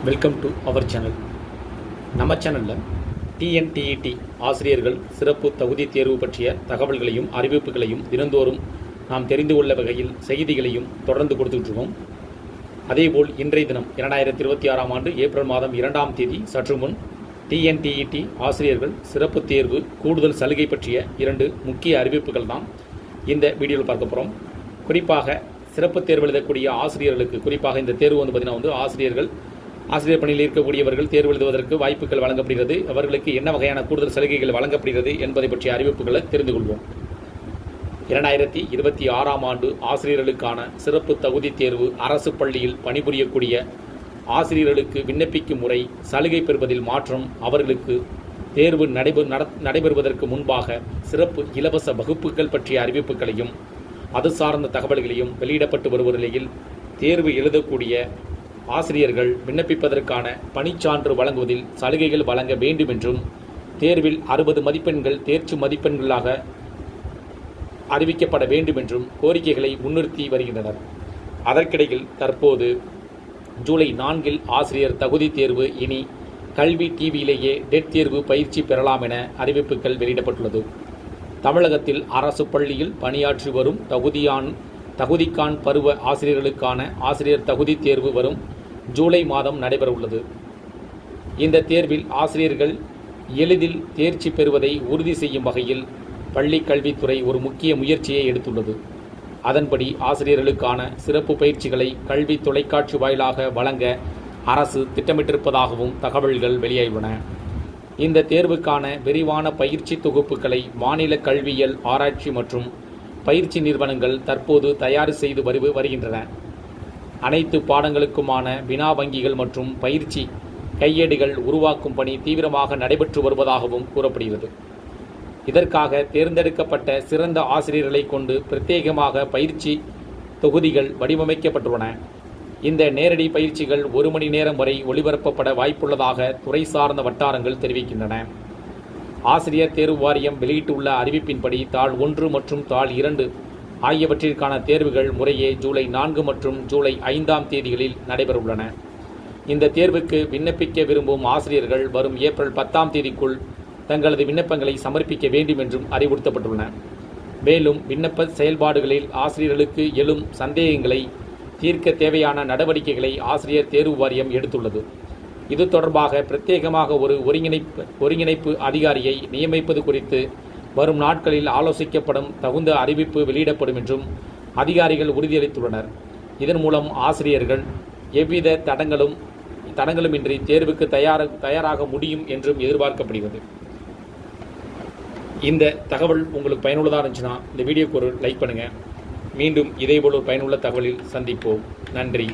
Welcome to our channel. நம்ம சேனலில் TNTET ஆசிரியர்கள் சிறப்பு தகுதி தேர்வு பற்றிய தகவல்களையும் அறிவிப்புகளையும் தினந்தோறும் நாம் தெரிந்து கொள்ள வகையில் செய்திகளையும் தொடர்ந்து கொடுத்துட்ருக்கோம். அதேபோல் இன்றைய தினம் 2026 ஆண்டு ஏப்ரல் மாதம் 2ஆம் தேதி சற்று முன் டிஎன்டிஇடி ஆசிரியர்கள் சிறப்பு தேர்வு கூடுதல் சலுகை பற்றிய 2 முக்கிய அறிவிப்புகள் தான் இந்த வீடியோவில் பார்க்க போகிறோம். குறிப்பாக சிறப்பு தேர்வு எழுதக்கூடிய ஆசிரியர்களுக்கு, குறிப்பாக இந்த தேர்வு பார்த்திங்கன்னா ஆசிரியர் பணியில் இருக்கக்கூடியவர்கள் தேர்வு எழுதுவதற்கு வாய்ப்புகள் வழங்கப்படுகிறது. அவர்களுக்கு என்ன வகையான கூடுதல் சலுகைகள் வழங்கப்படுகிறது என்பதை பற்றிய அறிவிப்புகளை தெரிந்து கொள்வோம். 2026 ஆண்டு ஆசிரியர்களுக்கான சிறப்பு தகுதி தேர்வு அரசு பள்ளியில் பணிபுரியக்கூடிய ஆசிரியர்களுக்கு விண்ணப்பிக்கும் முறை, சலுகை பெறுவதில் மாற்றம், அவர்களுக்கு தேர்வு நடைபெறுவதற்கு முன்பாக சிறப்பு இலவச வகுப்புகள் பற்றிய அறிவிப்புகளையும் அது சார்ந்த தகவல்களையும் வெளியிடப்பட்டு வருவ நிலையில் தேர்வு எழுதக்கூடிய ஆசிரியர்கள் விண்ணப்பிப்பதற்கான பணிச்சான்று வழங்குவதில் சலுகைகள் வழங்க வேண்டும் என்றும், தேர்வில் 60 மதிப்பெண்கள் தேர்ச்சி மதிப்பெண்களாக அறிவிக்கப்பட வேண்டும் என்றும் கோரிக்கைகளை முன்னிறுத்தி வருகின்றனர். அதற்கிடையில் தற்போது ஜூலை 4 ஆசிரியர் தகுதி தேர்வு இனி கல்வி டிவியிலேயே டெட் தேர்வு பயிற்சி பெறலாம் என அறிவிப்புகள் வெளியிடப்பட்டுள்ளது. தமிழகத்தில் அரசு பள்ளியில் பணியாற்றி வரும் தகுதிக்கான் பருவ ஆசிரியர்களுக்கான ஆசிரியர் தகுதி தேர்வு வரும் ஜூலை மாதம் நடைபெற உள்ளது. இந்த தேர்வில் ஆசிரியர்கள் எளிதில் தேர்ச்சி பெறுவதை உறுதி செய்யும் வகையில் பள்ளி கல்வித்துறை ஒரு முக்கிய முயற்சியை எடுத்துள்ளது. அதன்படி ஆசிரியர்களுக்கான சிறப்பு பயிற்சிகளை கல்வி தொலைக்காட்சி வாயிலாக வழங்க அரசு திட்டமிட்டிருப்பதாகவும் தகவல்கள் வெளியாகியுள்ளன. இந்த தேர்வுக்கான விரிவான பயிற்சி தொகுப்புகளை மாநில கல்வியியல் ஆராய்ச்சி மற்றும் பயிற்சி நிறுவனங்கள் தற்போது தயார் செய்து வருகின்றன. அனைத்து பாடங்களுக்குமான வினா வங்கிகள் மற்றும் பயிற்சி கையேடுகள் உருவாக்கும் பணி தீவிரமாக நடைபெற்று வருவதாகவும் கூறப்படுகிறது. இதற்காக தேர்ந்தெடுக்கப்பட்ட சிறந்த ஆசிரியர்களை கொண்டு பிரத்யேகமாக பயிற்சி தொகுதிகள் வடிவமைக்கப்பட்டுள்ளன. இந்த நேரடி பயிற்சிகள் 1 மணி நேரம் வரை ஒளிபரப்பப்பட வாய்ப்புள்ளதாக துறை சார்ந்த வட்டாரங்கள் தெரிவிக்கின்றன. ஆசிரியர் தேர்வு வாரியம் வெளியிட்டுள்ள அறிவிப்பின்படி தாள் 1 மற்றும் தாள் 2 ஆகியவற்றிற்கான தேர்வுகள் முறையே ஜூலை 4 மற்றும் ஜூலை 5ஆம் தேதிகளில் நடைபெறவுள்ளன. இந்த தேர்வுக்கு விண்ணப்பிக்க விரும்பும் ஆசிரியர்கள் வரும் ஏப்ரல் 10ஆம் தேதிக்குள் தங்களது விண்ணப்பங்களை சமர்ப்பிக்க வேண்டும் என்றும் அறிவுறுத்தப்பட்டுள்ளன. மேலும் விண்ணப்ப செயல்பாடுகளில் ஆசிரியர்களுக்கு எழும் சந்தேகங்களை தீர்க்க தேவையான நடவடிக்கைகளை ஆசிரியர் தேர்வு வாரியம் எடுத்துள்ளது. இது தொடர்பாக பிரத்யேகமாக ஒரு ஒருங்கிணைப்பு அதிகாரியை நியமிப்பது குறித்து வரும் நாட்களில் ஆலோசிக்கப்படும். தகுந்த அறிவிப்பு வெளியிடப்படும் என்றும் அதிகாரிகள் உறுதியளித்துள்ளனர். இதன் மூலம் ஆசிரியர்கள் எவ்வித தடங்களுமின்றி தேர்வுக்கு தயாராக முடியும் என்றும் எதிர்பார்க்கப்படுகிறது. இந்த தகவல் உங்களுக்கு பயனுள்ளதாக இருந்துச்சுன்னா இந்த வீடியோக்கு ஒரு லைக் பண்ணுங்கள். மீண்டும் இதேபோல் ஒரு பயனுள்ள தகவலில் சந்திப்போம். நன்றி.